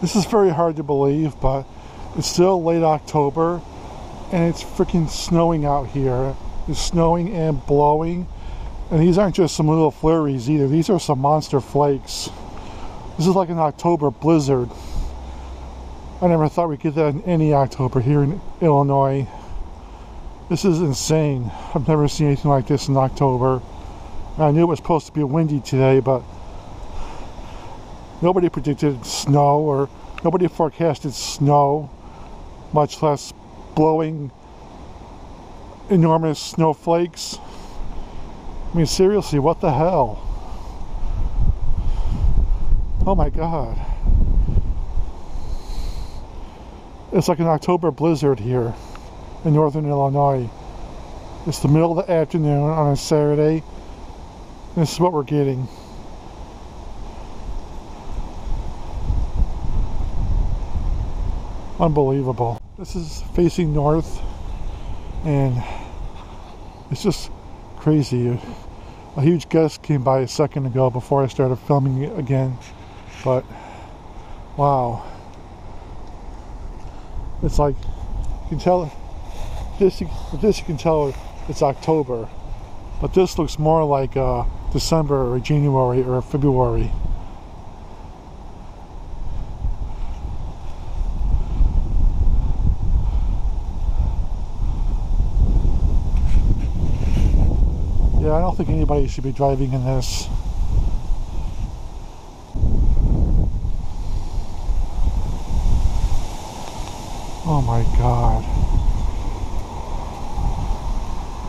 This is very hard to believe, but it's still late October and it's freaking snowing out here. It's snowing and blowing, and these aren't just some little flurries either. These are some monster flakes. This is like an October blizzard. I never thought we'd get that in any October here in Illinois. This is insane. I've never seen anything like this in October. I knew it was supposed to be windy today, but nobody predicted snow, or nobody forecasted snow, much less blowing enormous snowflakes. I mean, seriously, what the hell? Oh my god. It's like an October blizzard here in northern Illinois. It's the middle of the afternoon on a Saturday. This is what we're getting. Unbelievable. This is facing north, and it's just crazy. A huge gust came by a second ago before I started filming it again, but wow. It's like, you can tell, with this you can tell it's October, but this looks more like December or January or February. Yeah, I don't think anybody should be driving in this. Oh my god.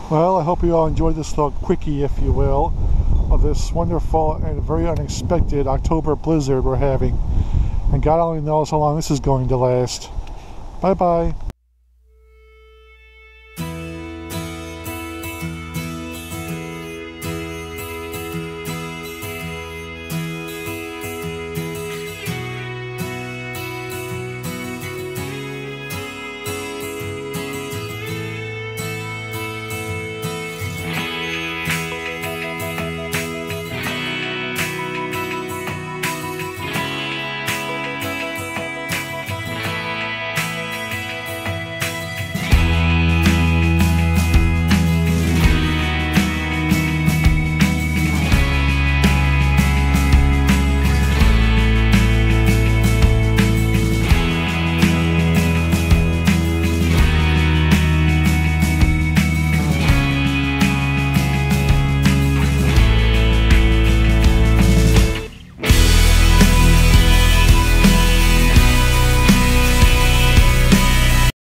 Well, I hope you all enjoyed this little quickie, if you will, of this wonderful and very unexpected October blizzard we're having. And God only knows how long this is going to last. Bye bye.